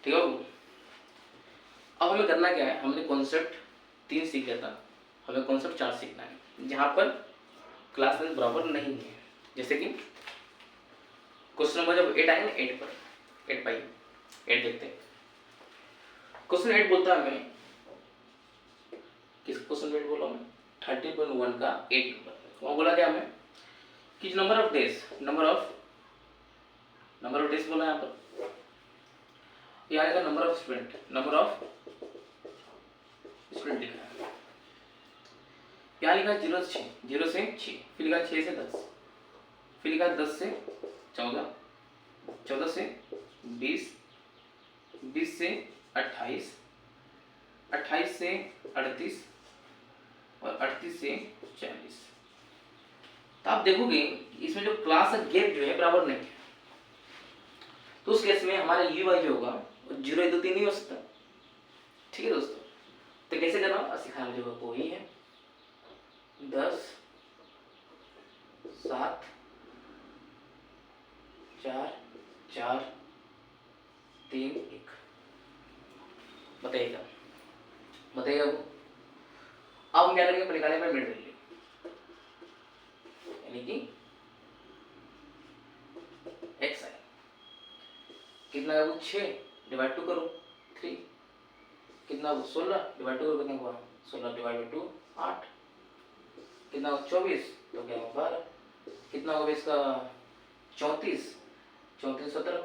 ठीक है। अब हमें करना क्या है, हमने कॉन्सेप्ट 3 सीख लिया था, हमें कॉन्सेप्ट 4 सीखना है जहाँ पर क्लास लेंथ बराबर नहीं है। जैसे कि क्वेश्चन नंबर जब 8 आएंगे ना, 8 पर 8 पाई 8 देखते हैं। क्वेश्चन 8 बोलता है हमें, किस क्वेश्चन 8 बोला हमें 30.1 का 8 नंबर। वहाँ बोला क्या हमें कि नंबर ऑफ डेज बोला यहाँ पर, यहाँ लिखा नंबर ऑफ स्टूडेंट लिखा है। यहाँ लिखा 0 से 6, फिर लिखा 6 से 10, फिर लिखा 10 से 14, 14 से 20, 20 से 28, 28 से 38 और 38 से 40। तो आप देखोगे इसमें जो क्लास का गैप जो है बराबर नहीं है, तो उस केस में हमारा यू वाई जो होगा 0 1 2 3 नहीं हो सकता। ठीक है दोस्तों, तो कैसे करना सिखाने जो वो ही है 10 7 4 4 3 1। बताइएगा वो। अब हम क्या करेंगे, पर निकालने पर मिड वैल्यू, यानी कि एक्स आई कितना है वो 6 डिवाइड 2 करो 3, कितना वो 16 डिवाइड 2 करो कितना हुआ 16 डिवाइड 2 8, कितना हो 24 तो क्या होगा 12, कितना होगा इसका 34 34 17,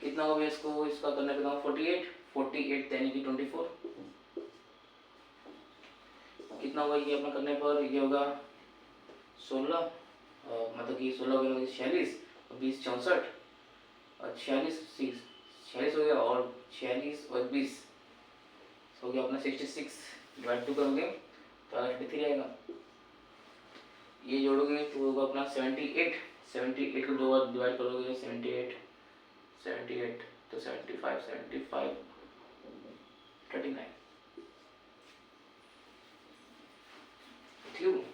कितना होगा इसको इसका करने पे 48 यानी कि 24, कितना होगा ये अपना करने पर ये होगा 16 मतलब कि 16 हो गया 46 और 20 64 और 46 हो गया और 46 और 20 हो गया अपना 66 डिवाइड 2 करोगे तो 33 आएगा। ये जोड़ोगे तो होगा अपना 78 को 2 बार डिवाइड करोगे 78 तो 75 39। ठीक,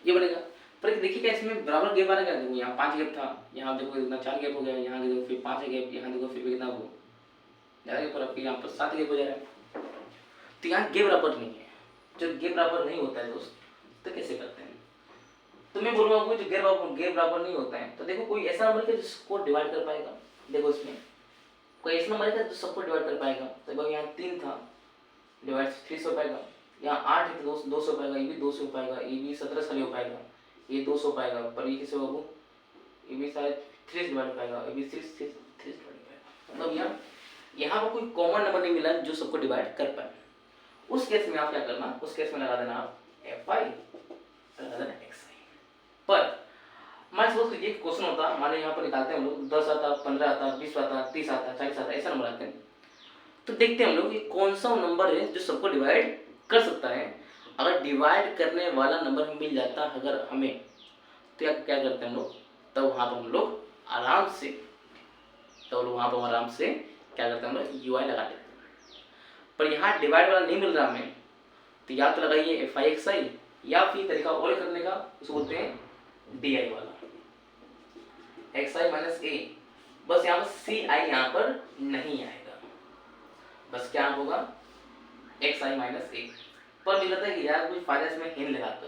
ये बनेगा। पर देखिए क्या इसमें बराबर गैप आ रहा है क्या, देखो यहाँ 5 गैप था, यहाँ देखो इतना 4 गैप हो गया, यहाँ देखो फिर 5 गैप, यहाँ देखो फिर कितना हो ज़्यादा गैप, आपके यहाँ पर 7 गैप हो जा रहा है। तो यहाँ गैप बराबर नहीं है। जब गैप बराबर नहीं होता है दोस्त तो कैसे करते हैं, तो मैं बोलूँगा आपको जो गैप बराबर नहीं होता है तो देखो कोई ऐसा नंबर है जिसको डिवाइड कर पाएगा। देखो इसमें कोई ऐसा नंबर है जो सबको डिवाइड कर पाएगा। तो यहाँ 3 था डिवाइड 3 हो पाएगा, यहाँ 8 है तो 200 हो पाएगा, ये भी 200 हो पाएगा, ये भी 17 साल हो पाएगा, ये 200 पाएगा, पर ये किसे होगा ये भी शायद 3 डिवाइड हो पाएगा, ये भी 3 डिवाइड हो पाएगा। मतलब यहाँ पर कोई कॉमन नंबर नहीं मिला जो सबको डिवाइड कर पाए। उस केस में आप क्या करना, उस केस में लगा देना आप fi लगा देना xi। पर मान सपोज कीजिए क्वेश्चन होता, माने यहाँ पर निकालते हैं हम लोग 10 आता 15 आता 20 आता 30 आता 40 आता ऐसा नंबर आते हैं, तो देखते हैं हम लोग कि कौन सा नंबर है जो सबको डिवाइड कर सकता है। अगर डिवाइड करने वाला नंबर मिल जाता अगर हमें, तो क्या करते हैं हम लोग, तब वहाँ पर हम लोग आराम से क्या करते हैं हम लोग ui लगा देते हैं। पर यहाँ डिवाइड वाला नहीं मिल रहा हमें, तो या तो लगाइए fi या फिर तरीका और करने का, उसको बोलते हैं di वाला xi माइनस a। बस यहाँ पर ci यहाँ पर नहीं आएगा, बस क्या होगा xi माइनस a। पर मुझे लगता है कि यार कुछ फायदा इसमें हिंद लगा कर,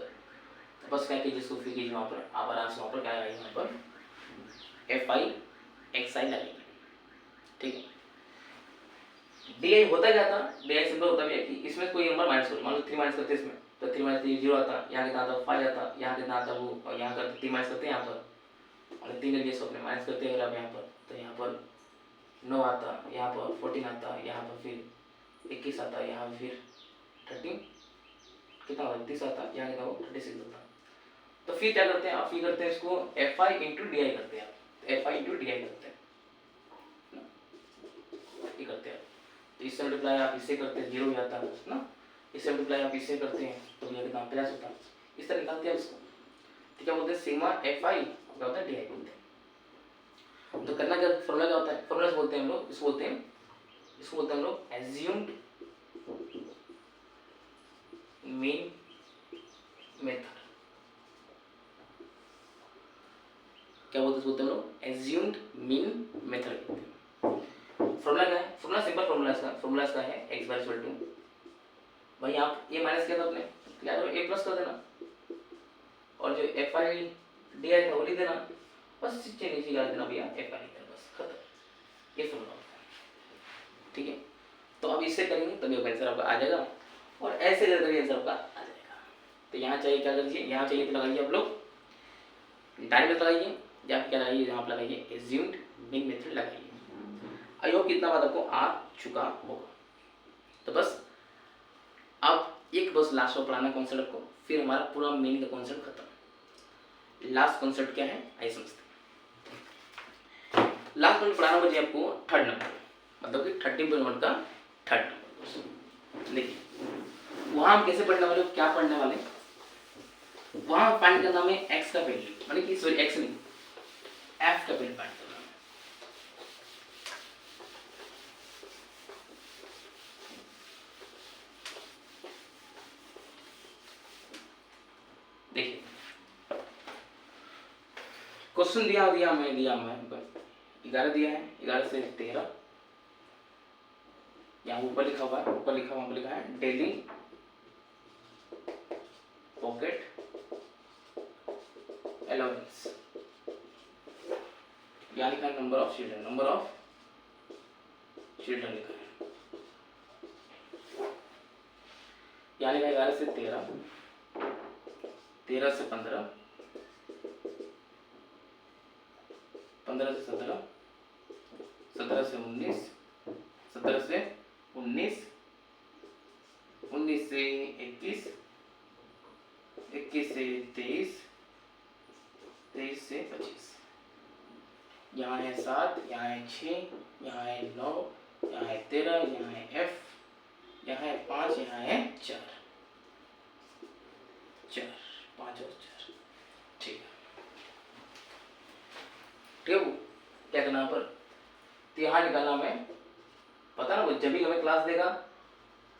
तो बस क्या कीजिए इसको फिर कीजिए, वहाँ पर आप आराम से वहाँ पर क्या लगाइए, यहाँ पर fi xi लगाइए। ठीक है, डी होता क्या था, डी सिंपल होता है कि इसमें कोई नंबर माइनस करो, मान लो 3 माइनस करते इसमें तो 3 माइनस 3 0 आता, यहाँ कितना आता 5 आता, यहाँ कितना आता वो, और यहाँ करते 3 माइनस करते हैं यहाँ पर और 3 के अपने माइनस करते हैं अगर आप यहाँ पर, तो यहाँ पर 9 आता, यहाँ पर 14 आता, यहाँ पर फिर 21 आता, यहाँ फिर 13 कितना होता 30 आता, यहाँ कितना हो 36 आता। तो फिर क्या करते हैं आप, फिर करते हैं इसको fi इंटू डी आई करते हैं आप, fi इंटू डी आई करते हैं तो इससे मल्टीप्लाई आप इससे करते हैं 0 हो जाता है ना, इससे मल्टीप्लाई आप इससे करते हैं तो ये कितना 50 होता है। इस तरह निकालते हैं इसको, तो क्या बोलते हैं सिग्मा fi क्या होता है di बोलते हैं। तो करना क्या, फॉर्मूला क्या होता है, फॉर्मूला से बोलते हैं हम लोग, इसको बोलते हैं हम लोग एज्यूम्ड मीन मेथड। क्या बोलते हैं हम लोग एज्यूम्ड मीन मेथड कहते हैं। फॉर्मूला इसका है एक्स बार इक्वल टू, भाई आप ए माइनस किया था आपने, क्या करो ए प्लस कर देना, और जो एफ आई डी आई था वो लिख देना, बस नीचे नीचे कर देना भैया एफ आई लिख देना, बस खत्म, ये फॉर्मूला होता है। ठीक है, तो अब इससे करेंगे तभी आंसर आपका आ जाएगा, और ऐसे करके भी आंसर आपका आ जाएगा। तो यहाँ चाहिए क्या करिए, यहाँ चाहिए तो लगाइए आप लोग डायरेक्ट लगाइए, या फिर क्या लगाइए यहाँ पर लगाइए एज्यूम्ड मीन मेथड लगाइए। आई होप कितना बात आपको आ चुका होगा। तो बस अब एक बस लास्ट में पढ़ाना कॉन्सेप्ट को, फिर हमारा पूरा मीनिंग का कॉन्सेप्ट खत्म। लास्ट कॉन्सेप्ट क्या है आइए समझते हैं। लास्ट में पढ़ाना बचे आपको थर्ड नंबर, मतलब कि 30.1 का थर्ड नंबर। देखिए वहां हम कैसे पढ़ने वाले, क्या पढ़ने वाले, वहां फाइंड करना में एक्स का वैल्यू, मतलब कि सॉरी एक्स नहीं एफ का वैल्यू फाइंड करना। देखिए क्वेश्चन दिया मैं 11 दिया है, 11 से 13 यहाँ ऊपर लिखा हुआ है, ऊपर लिखा है डेली पॉकेट अलाउंस, यहाँ लिखा है नंबर ऑफ चिल्ड्रन लिखा है, यहाँ लिखा है 11 से 13, 13 से 15, 15 से 17, 17 से 19, 17 से 19, 19 से 21, 21 से 23, 23 से 25, यहाँ है 7, यहाँ है 6, यहाँ है 9, यहाँ है 13, यहाँ है एफ, यहाँ है 5, यहाँ है 4, 5 और 4। ठीक है, क्या करना पर, तो यहाँ निकालना हमें पता ना, वो जब भी हमें क्लास देगा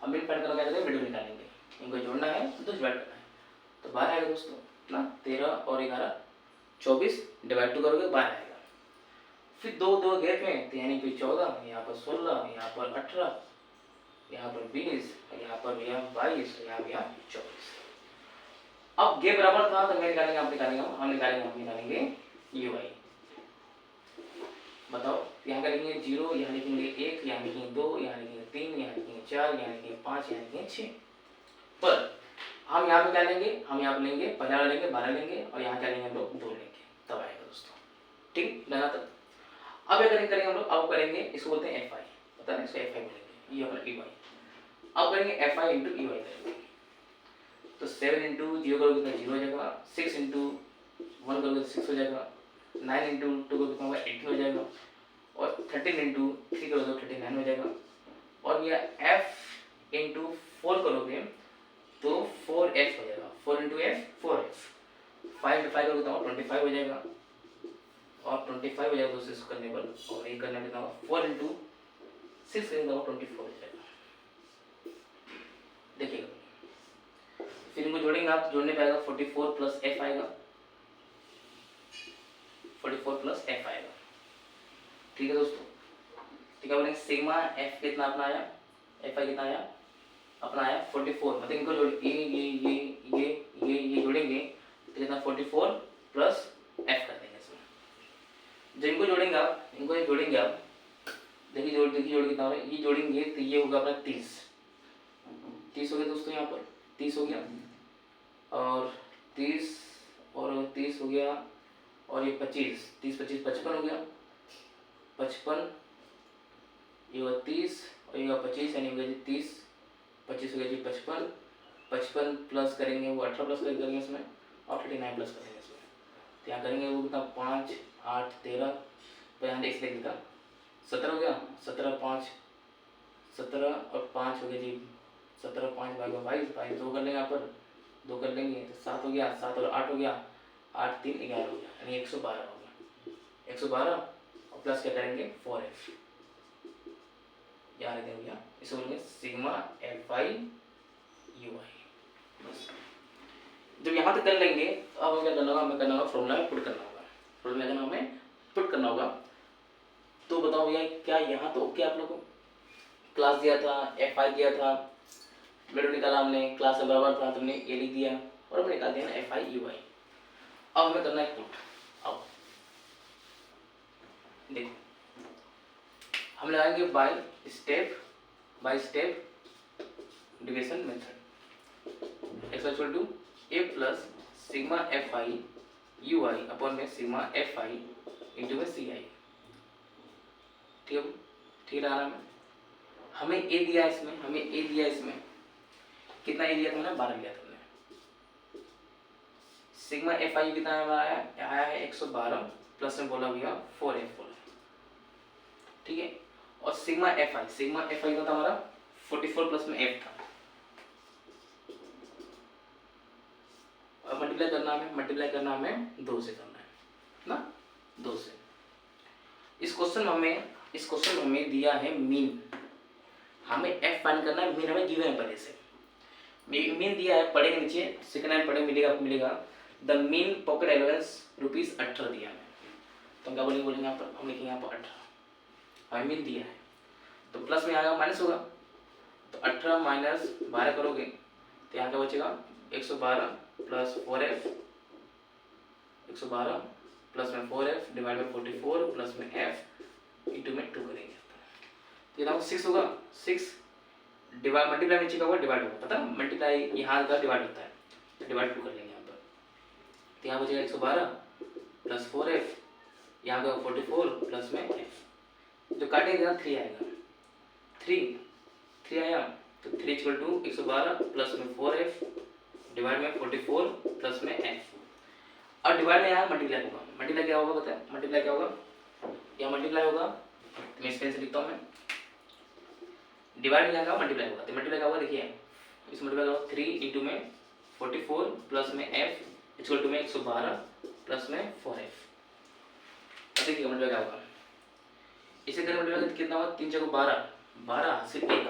हम मिड फाइंड करना, क्या करेंगे वीडियो निकालेंगे, इनको जोड़ना है तो डिवाइड करना है, तो 12 आएगा दोस्तों ना, 13 और 11 24 डिवाइड 2 करोगे 12 आएगा, फिर दो गैप है, तो यानी कि 14, यहाँ पर 16, यहाँ पर 18, यहाँ पर 20, यहाँ पर 22, यहाँ 24। अब गैप बराबर था तो हम निकालेंगे यू आई। बताओ यहाँ का लिखेंगे 0, यहाँ लिखेंगे 1, यहाँ लिखेंगे 2, यहाँ लिखेंगे 3, यहाँ लिखेंगे 4, यहाँ लिखेंगे 5, यहाँ लिखेंगे 6। पर हम यहाँ पे क्या लेंगे, हम यहाँ पे लेंगे 15 लेंगे, 12 लेंगे, और यहाँ क्या लेंगे हम लोग 2 लेंगे, तब आएगा दोस्तों। ठीक लगा तक। अब क्या करेंगे हम लोग, अब करेंगे इसको बोलते हैं एफ आई, पता है इसको एफ आई बोलेंगे, ये अपना ई वाई। अब करेंगे F I into E Y करेंगे, तो 7 इंटू 0 करोगे तो 0 हो जाएगा, 6 इंटू 1 करोगे तो 6 हो जाएगा, 9 इंटू 2 करोगे तो 80 हो जाएगा, और 13 इंटू 3 करोगे तो 39 हो जाएगा, और ये f इंटू 4 करोगे तो 4f हो जाएगा, 4 इंटू एफ 4f, 5 इंटू 5 करोगे तो 25 हो जाएगा, और 25 हो जाएगा दोस्तों इसको करने पर, और ये करने पर 4 इंटू 6 करेंगे तो 24 हो जाएगा। देखिएगा फिर इनको जोड़ेंगे आप, जोड़ने पे आएगा 44 प्लस एफ आएगा, 44 प्लस एफ आएगा। ठीक है दोस्तों, ठीक है, बोलेंगे सिग्मा एफ कितना अपना आया, एफ आई कितना आया अपना आया 44, मतलब इनको जोड़ ये जोड़ेंगे तो कितना 44 प्लस एफ कर देंगे इसमें। जब इनको जोड़ेंगे आप, देखिए जोड़ कितना हो रहा है, ये जोड़ेंगे तो ये होगा अपना 30 हो गया दोस्तों, यहाँ पर 30 हो गया, और 30 हो गया, और ये 25, 30 25 55 हो गया, 55 ये हुआ 30 और ये हुआ 25, यानी हो गया जी 30, 25 हो गया जी 55, 55 प्लस करेंगे वो 18 प्लस करेंगे इसमें, और 39 प्लस करेंगे इसमें, तो यहाँ करेंगे वो कितना 5 8 13, तो यहाँ देख लेंगे 17 हो गया, 17 5 17 और 5 हो गया जी 17, 5 भाग 22, 2 कर लेंगे यहाँ पर, 2 कर लेंगे तो 7 हो गया, 7 और 8 हो गया, 8 3 11 हो गया, यानी 112 हो गया, 112 और प्लस क्या करेंगे 4f, यहाँ रख देंगे भैया, इसे बोलेंगे सिग्मा एफ आई यू आई। जब यहाँ तक कर लेंगे तो अब क्या करना होगा, हमें करना होगा फॉर्मूला में पुट करना होगा, फॉर्मूला में हमें पुट करना होगा। तो बताओ भैया क्या यहाँ तो ओके आप लोगों को, क्लास दिया था, एफ आई दिया था, वैल्यू निकाला हमने, क्लास में बराबर था तो हमने ए लिख दिया और हमने निकाल दिया ना एफ आई यू आई। अब हमें करना है पुट। अब देखो हम लगाएंगे by step division method. X equal to A plus sigma F I U I upon में सिग्मा एफ आई इंटू में सी आई। ठीक है, ठीक है ना। हमें ए दिया इसमें कितना ए दिया था हमने, 12 लिया था हमने। सिग्मा एफ आई कितना आया है 112 प्लस में बोला भैया 4f बोला, ठीक है। और सिग्मा एफ आई कितना था हमारा 44 प्लस में f था। और मल्टीप्लाई करना हमें 2 से करना है ना, 2 से। इस क्वेश्चन में हमें दिया है मीन, हमें f फाइंड करना है, मीन हमें गिवन है पहले से। मीन दिया है, पढ़ेंगे नीचे सेकंड लाइन पढ़े मिलेगा द मीन पॉकेट अलाउंस ₹18 दिया है। तो क्या बोलेंगे यहाँ पर, हम लिखेंगे यहाँ पर 18, हमें मीन दिया है तो प्लस में आएगा माइनस होगा, तो 18 माइनस 12 करोगे तो यहाँ क्या बचेगा 112 प्लस 4f, 112 प्लस में 4f डिवाइड बाई 44 प्लस में f इंटू में 2 करेंगे तो ये 6 होगा। 6 डिवाइड मल्टीप्लाई नीचे का होगा डिवाइड होगा, पता है मल्टीप्लाई यहाँ का डिवाइड होता है तो डिवाइड 2 कर लेंगे यहाँ पर। तो यहाँ बचेगा 112 प्लस 4f, यहाँ का 44 प्लस में f, जो काटेगा 3 आएगा, 3 आया तो 3 इक्वल टू 112 प्लस में 4f डिवाइड में 44 प्लस में f। और डिवाइड में यहाँ मल्टीप्लाई होगा, मल्टीप्लाई क्या होगा बताए, मल्टीप्लाई क्या होगा, यहाँ मल्टीप्लाई होगा, मैं इस पेन से लिखता हूँ मैं, डिवाइड में जाएगा मल्टीप्लाई होगा, तो मल्टीप्लाई क्या होगा देखिए, इस मल्टीप्लाई होगा 3 इंटू में 44 प्लस में f इक्वल टू में 112 प्लस में 4f। अब देखिए मल्टीप्लाई क्या होगा, इसे करें मल्टीप्लाई कितना होगा, 3 चौको 12, 12 सिर्फ 1,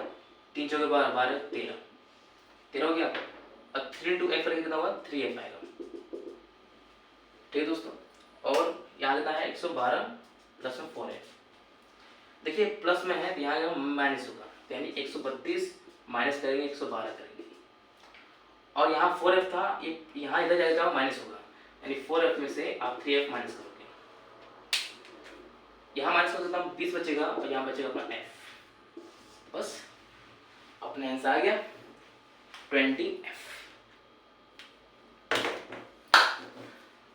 3 चौको 12, 12 13 हो गया। अब 3 इंटू f करेंगे कितना होगा 3f आएगा, ठीक है दोस्तों। और यहाँ कितना है 112 प्लस में 4f, देखिए प्लस में है तो यहाँ माइनस होगा, यानी 132 माइनस करेंगे 112 करेंगे। और यहाँ 4f था, ये यहाँ इधर जाएगा माइनस होगा, यानी 4f में से आप 3f माइनस करोगे, यहाँ माइनस कर सकता हूँ 20 बचेगा और यहाँ बचेगा अपना f, बस अपने आंसर आ गया 20f।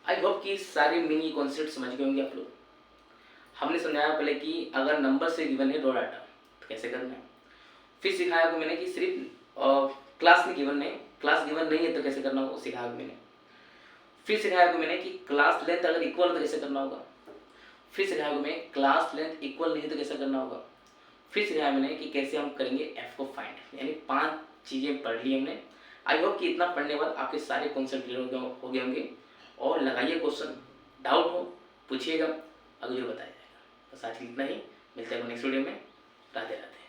आई होप कि सारे मिनी कॉन्सेप्ट समझ गए होंगे आप लोग। हमने समझाया पहले कि अगर नंबर से गिवन है रो डाटा तो कैसे करना है, फिर सिखाया को मैंने कि सिर्फ क्लास में गिवन है, क्लास गिवन नहीं है तो कैसे करना होगा सिखाया को मैंने। फिर सिखाया को मैंने कि क्लास लेंथ अगर इक्वल है तो कैसे करना होगा, फिर सिखाया को मैं क्लास लेंथ इक्वल नहीं तो कैसे करना होगा, फिर सिखाया मैंने कि कैसे हम करेंगे f को फाइंड, यानी 5 चीज़ें पढ़ ली हमने। आई होप कि इतना पढ़ने के बाद आपके सारे कॉन्सेप्ट क्लियर हो गए होंगे। और लगाइए क्वेश्चन, डाउट हो पूछिएगा, अगर जो बताया जाएगा। बस आज इतना ही, मिलते हैं नेक्स्ट वीडियो में। राधे राधे।